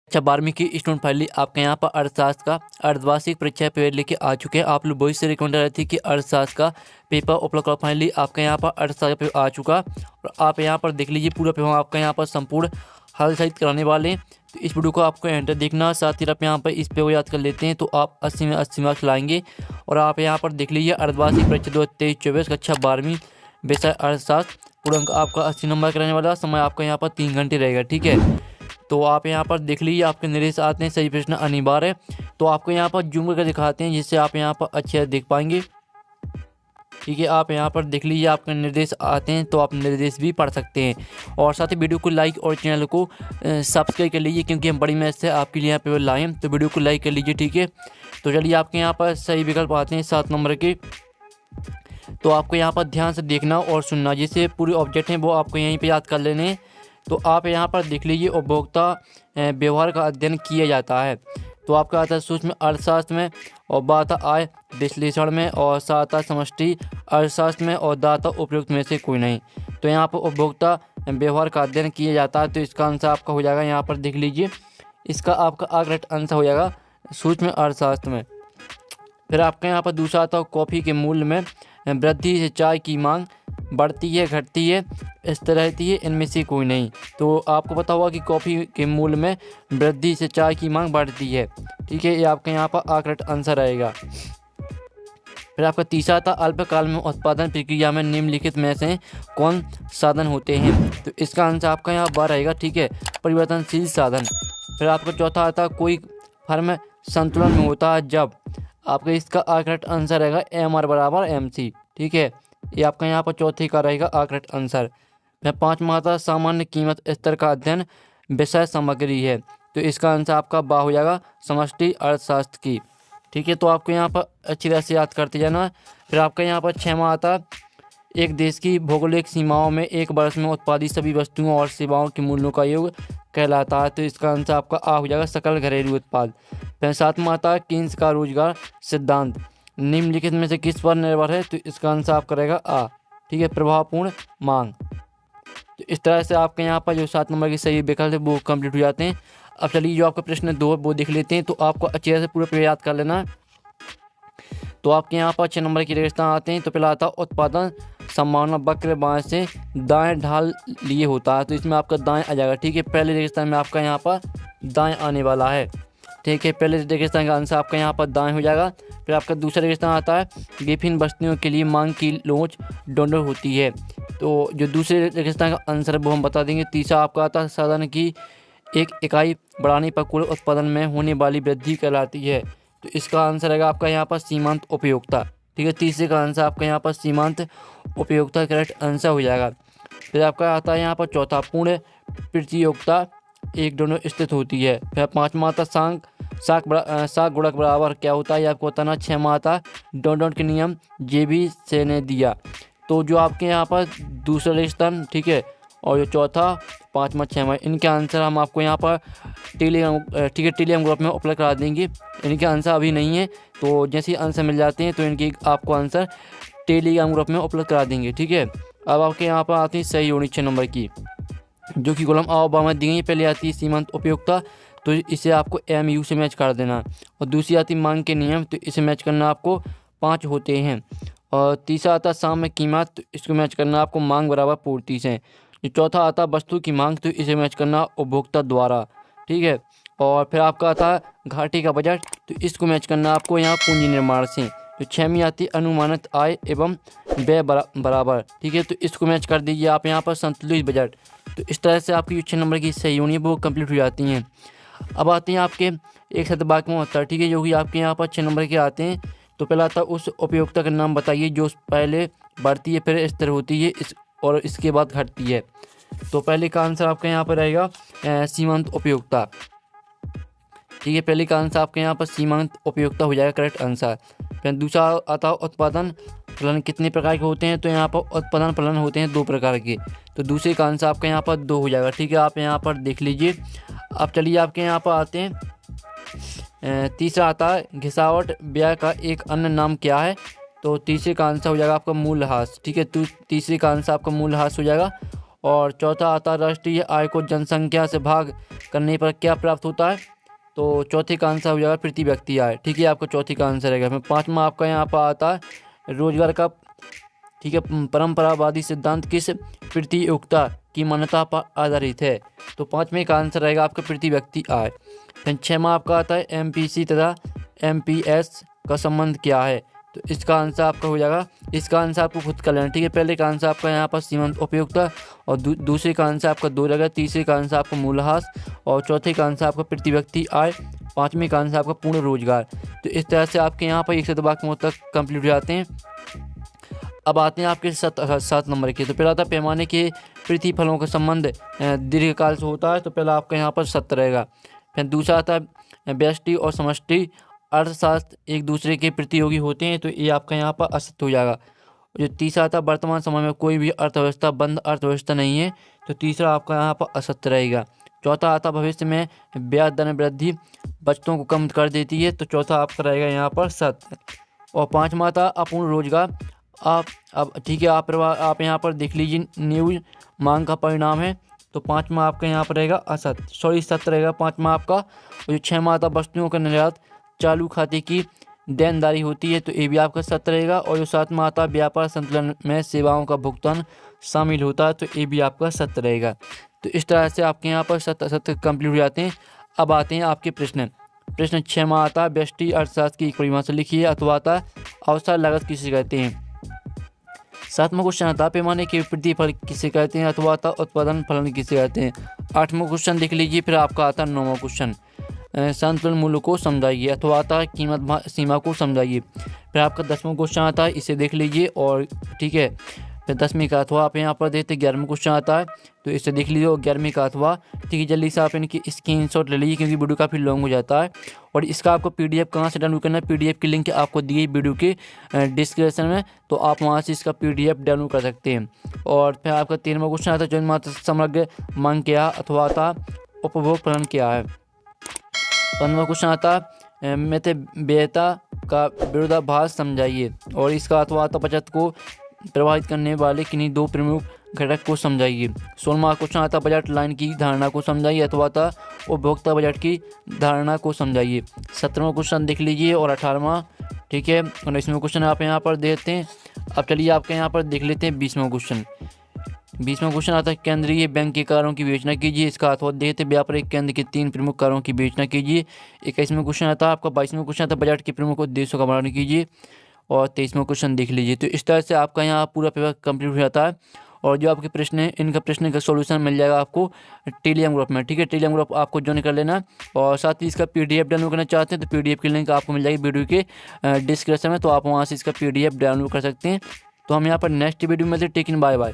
अच्छा 12वीं की स्टूडेंट फाइनली आपके यहाँ पर अर्थशास्त्र का अर्धवार्षिक परीक्षा पेपर लेके आ चुके हैं। आप लोग बहुत से रिकमेंड रहे थे कि अर्थशास्त्र का पेपर उपलब्ध करो। फाइनली आपके यहाँ पर अर्थशास्त्र का पेपर आ चुका और आप यहाँ पर देख लीजिए पूरा पेपर आपका यहाँ पर संपूर्ण हल सहित कराने वाले हैं। तो इस वीडियो को आपको एंटर देखना, साथ ही आप यहाँ पर इस पेपर को याद कर लेते हैं तो आप 80 में 80 मार्क्स लाएंगे। और आप यहाँ पर देख लीजिए अर्धवार्षिक परीक्षा 2023-24 कक्षा 12वीं विषय अर्थशास्त्र, पूरा अंक आपका 80 नंबर का रहने वाला। समय आपका यहाँ पर 3 घंटे रहेगा, ठीक है। तो आप यहाँ पर देख लीजिए आपके निर्देश आते हैं, सही प्रश्न अनिवार्य है। तो आपको यहाँ पर जूम करके दिखाते हैं जिससे आप यहाँ पर अच्छे से देख पाएंगे, ठीक है। आप यहाँ पर देख लीजिए आपके निर्देश आते हैं तो आप निर्देश भी पढ़ सकते हैं। और साथ ही वीडियो को लाइक और चैनल को सब्सक्राइब कर लीजिए क्योंकि हम बड़ी मेहनत से आपके लिए यहाँ पे लाए हैं। तो वीडियो को लाइक कर लीजिए, ठीक है। तो चलिए आपके यहाँ पर सही विकल्प आते हैं 7 नंबर के। तो आपको यहाँ पर ध्यान से देखना और सुनना, जैसे पूरे ऑब्जेक्ट हैं वो आपको यहीं पर याद कर लेने हैं। तो आप यहाँ पर देख लीजिए उपभोक्ता व्यवहार का अध्ययन किया जाता है। तो आपका आता है सूक्ष्म अर्थशास्त्र में, और बात आय विश्लेषण में, और सात समष्टि अर्थशास्त्र में, और दाता उपयुक्त में से कोई नहीं। तो यहाँ पर उपभोक्ता व्यवहार का अध्ययन किया जाता है। तो इसका आंसर आपका हो जाएगा, यहाँ पर देख लीजिए इसका आपका करेक्ट आंसर हो जाएगा सूक्ष्म अर्थशास्त्र में। फिर आपके यहाँ पर दूसरा आता है कॉफ़ी के मूल्य में वृद्धि से चाय की मांग बढ़ती है घटती है स्थिर रहती है, इनमें से कोई नहीं। तो आपको पता होगा कि कॉफ़ी के मूल्य में वृद्धि से चाय की मांग बढ़ती है, ठीक है। ये आपके यहाँ पर करेक्ट आंसर रहेगा। फिर आपका तीसरा था अल्पकाल में उत्पादन प्रक्रिया में निम्नलिखित में से कौन साधन होते हैं। तो इसका आंसर आपका यहाँ बार रहेगा, ठीक है, परिवर्तनशील साधन। फिर आपका चौथा आता कोई फर्म संतुलन में होता है जब, आपका इसका करेक्ट आंसर रहेगा MR = MC, ठीक है। ये आपका यहाँ पर चौथे का रहेगा करेक्ट आंसर। फिर पाँचवा आता सामान्य कीमत स्तर का अध्ययन विषय सामग्री है। तो इसका आंसर आपका बा हो जाएगा समष्टि अर्थशास्त्र की, ठीक है। तो आपको यहाँ पर अच्छी तरह से याद करते जाना। फिर आपका यहाँ पर 6वां आता एक देश की भौगोलिक सीमाओं में एक वर्ष में उत्पादित सभी वस्तुओं और सेवाओं के मूल्यों का योग कहलाता है। तो इसका आंसर आपका हो जाएगा सकल घरेलू उत्पाद। फिर 7वां आता कीन्स का रोजगार सिद्धांत निम्नलिखित में से किस पर निर्भर है। तो इसका आंसर आपका रहेगा ठीक है, प्रभावपूर्ण मांग। तो इस तरह से आपके यहाँ पर जो 7 नंबर के सही विकल्प है वो कंप्लीट हो जाते हैं। अब चलिए जो आपका प्रश्न 2 वो देख लेते हैं। तो आपको अच्छे से पूरा पेपर याद कर लेना। तो आपके यहाँ पर 6 नंबर की रेगिस्तान आते हैं। तो पहला आता उत्पादन संभावना वक्र बाएं से दाएं ढाल लिए होता है। तो इसमें आपका दाएं आ जाएगा, ठीक है। पहले रेगिस्तान में आपका यहाँ पर दाएं आने वाला है, ठीक है। पहले रेगिस्तान का आंसर आपका यहाँ पर दाएं हो जाएगा। फिर आपका दूसरा रेगिस्तान आता है विभिन्न वस्तुओं के लिए मांग की लोच डोंडर होती है। तो जो दूसरे रेगिस्तान का आंसर है वो हम बता देंगे। तीसरा आपका आता है साधन की एक इकाई बढ़ाने पर कुल उत्पादन में होने वाली वृद्धि कहलाती है। तो इसका आंसर रहेगा आपका यहाँ पर सीमांत उपयोगिता, ठीक है। तीसरे का आंसर आपका यहाँ पर सीमांत उपयोगिता करेक्ट आंसर हो जाएगा। फिर आपका आता है यहाँ पर चौथा पूर्ण प्रतियोगिता एक दोनों स्थित होती है। फिर 5वां आता साख गुणक बराबर क्या होता है, ये आपको बताना। 6वां आता डोंट के नियम जेबी से ने दिया। तो जो आपके यहाँ पर दूसरा रेगिस्तान, ठीक है, और जो चौथा 5वां 6वां इनके आंसर हम आपको यहाँ पर टेलीग्राम, ठीक है, टेलीग्राम ग्रुप में उपलब्ध करा देंगे। इनके आंसर अभी नहीं है, तो जैसे ही आंसर मिल जाते हैं तो इनकी आपको आंसर टेलीग्राम ग्रुप में उपलब्ध करा देंगे, ठीक है। अब आपके यहाँ पर आती है सही होनी 6 नंबर की, जो कि कॉलम आ और बा में दी गई। पहले आती है सीमांत उपयोगिता, तो इसे आपको MU से मैच कर देना। और दूसरी आती है मांग के नियम, तो इसे मैच करना आपको 5 होते हैं। और तीसरा आता है साम्य कीमत, तो इसको मैच करना आपको मांग बराबर पूर्ति से। जो चौथा आता है वस्तु की मांग, तो इसे मैच करना उपभोक्ता द्वारा, ठीक है। और फिर आपका आता है घाटे का बजट, तो इसको मैच करना आपको यहाँ पूंजी निर्माण से। तो 6वीं आती है अनुमानित आय एवं व्यय बराबर, ठीक है। तो इसको मैच कर दीजिए आप यहाँ पर संतुलित बजट। तो इस तरह से आपकी 6 नंबर की सही होनी है वो कंप्लीट हो जाती हैं। अब आते हैं आपके एक शतवाक्य में उत्तर, ठीक है, जो कि आपके यहाँ पर 6 नंबर के आते हैं। तो पहला आता उस उपयोगिता का नाम बताइए जो पहले बढ़ती है फिर स्थिर होती है और इसके बाद घटती है। तो पहले का आंसर आपका यहाँ पर रहेगा सीमांत उपयोगिता, ठीक है। पहले का आंसर आपके यहाँ पर सीमांत उपयोगिता हो जाएगा करेक्ट आंसर। फिर दूसरा आता उत्पादन फलन कितने प्रकार के होते हैं। तो यहाँ पर उत्पादन फलन होते हैं 2 प्रकार के। तो दूसरे का आंसर आपका यहाँ पर 2 हो जाएगा, ठीक है। आप यहाँ पर देख लीजिए। अब चलिए आपके यहाँ पर आते हैं तीसरा आता है घिसावट व्यय का एक अन्य नाम क्या है। तो तीसरे का आंसर हो जाएगा आपका मूल्यह्रास, ठीक है। तो तीसरे का आंसर आपका मूल्यह्रास हो जाएगा। और चौथा आता है राष्ट्रीय आय को जनसंख्या से भाग करने पर क्या प्राप्त होता है। तो चौथे का आंसर हो जाएगा प्रति व्यक्ति आय। ठीक है, आपका चौथे का आंसर रहेगा। फिर पाँचवा आपका यहाँ पर आता है रोजगार का, ठीक है, परंपरावादी सिद्धांत किस प्रतियोगिता की मान्यता पर आधारित है। तो पाँचवें का आंसर रहेगा आपका प्रति व्यक्ति आय। फिर छठवां आपका आता है एमपीसी तथा एमपीएस का संबंध क्या है। तो इसका आंसर आपका हो जाएगा, इसका आंसर आपको खुद कर लेना। ठीक है, पहले का आंसर आपका यहाँ पर सीमांत उपयोगिता और दूसरे का आंसर आपका 2 रहेगा, तीसरे का आंसर आपका मूल्यह्रास और चौथे का आंसर आपका प्रति व्यक्ति आय, पाँचवें का आंसर आपका पूर्ण रोजगार। तो इस तरह से आपके यहाँ पर 100 वाक्य तक कंप्लीट हो जाते हैं। अब आते हैं आपके 7 नंबर के। तो पहला आता है पैमाने के प्रतिफलों का संबंध दीर्घकाल से होता है। तो पहला आपका यहाँ पर 7 रहेगा। फिर दूसरा आता है व्यष्टि और समष्टि अर्थशास्त्र एक दूसरे के प्रतियोगी होते हैं। तो ये आपका यहाँ पर असत्य हो जाएगा। जो तीसरा आता है वर्तमान समय में कोई भी अर्थव्यवस्था बंद अर्थव्यवस्था नहीं है। तो तीसरा आपका यहाँ पर असत्य रहेगा। चौथा आता भविष्य में ब्याज दर में वृद्धि बचतों को कम कर देती है। तो चौथा आपका रहेगा यहाँ पर सत्य। और पाँचवा आता अपूर्ण रोजगार। अब ठीक है, आप यहाँ पर देख लीजिए, न्यूज मांग का परिणाम है। तो पाँचवा आपका यहाँ पर रहेगा असत्य, सत्य रहेगा पाँचवा आपका। और जो छठवां आता वस्तुओं का निर्यात चालू खाते की देनदारी होती है। तो ये भी आपका सत्य रहेगा। और जो सातवां आता व्यापार संतुलन में सेवाओं का भुगतान शामिल होता है। तो ये भी आपका सत्य रहेगा। तो इस तरह से आपके यहाँ पर सत्य कंप्लीट हो जाते हैं। अब आते हैं आपके प्रश्न 6वां आता है व्यष्टि अर्थशास्त्र की एक परिभाषा लिखिए। अथवा आता अवसर लागत किसे कहते हैं। 7वां क्वेश्चन आता पैमाने के प्रतिफल किसे कहते हैं। अथवा आता उत्पादन फलन किसे कहते हैं। 8वां क्वेश्चन देख लीजिए। फिर आपका आता 9वां क्वेश्चन संतुलन मूल्य को समझाइए। अथवा आता कीमत सीमा को समझाइए। फिर आपका 10वां क्वेश्चन आता है, इसे देख लीजिए। और ठीक है, फिर 10वीं का अथवा आप यहाँ पर देखते 11वां क्वेश्चन आता है, तो इसे देख लीजिए। और 11वीं का अथवा, ठीक है, जल्दी से आप इनकी स्क्रीनशॉट ले लीजिए क्योंकि वीडियो काफ़ी लॉन्ग हो जाता है। और इसका आपको पीडीएफ कहाँ से डाउनलोड करना है, पीडीएफ की लिंक आपको दी गई वीडियो के डिस्क्रिप्शन में, तो आप वहाँ से इसका पीडीएफ डाउनलोड कर सकते हैं। और फिर आपका 13वां क्वेश्चन आता है जन्मांतर समग्र मांग क्या, अथवा आता उपभोग फलन क्या है। 15वां क्वेश्चन आता मितव्ययिता का विरोधाभास समझाइए। और इसका अथवा आता बचत को प्रभावित करने वाले किन्हीं 2 प्रमुख घटक को समझाइए। 16वां क्वेश्चन आता बजट लाइन की धारणा को समझाइए। अथवा आता उपभोक्ता बजट की धारणा को समझाइए। 17वां क्वेश्चन देख लीजिए। और 18वां, ठीक है, 19वां क्वेश्चन आप यहाँ पर देखते हैं। अब चलिए आपके यहाँ पर देख लेते हैं 20वां क्वेश्चन। 20वां क्वेश्चन आता है केंद्रीय बैंक के कार्यों की विवेचना कीजिए। इसका अथवा देखते व्यापारिक केंद्र के 3 प्रमुख कार्यों की विवेचना कीजिए। 21वां क्वेश्चन आता है आपका। 22वां क्वेश्चन आता है बजट के प्रमुख उद्देश्यों का वर्णन कीजिए। और 23वां क्वेश्चन देख लीजिए। तो इस तरह से आपका यहाँ पूरा पेपर कंप्लीट हो जाता है। और जो आपके प्रश्न हैं, इनका प्रश्न का सॉल्यूशन मिल जाएगा आपको टेलीग्राम ग्रुप में। ठीक है, टेलीग्राम ग्रुप आपको ज्वाइन कर लेना। और साथ ही इसका पीडीएफ डाउनलोड करना चाहते हैं तो पीडीएफ की लिंक आपको मिल जाएगी वीडियो के डिस्क्रिप्शन में, तो आप वहाँ से इसका पीडीएफ डाउनलोड कर सकते हैं। तो हम यहाँ पर नेक्स्ट वीडियो में मिलते हैं। टेक इन, बाय बाय।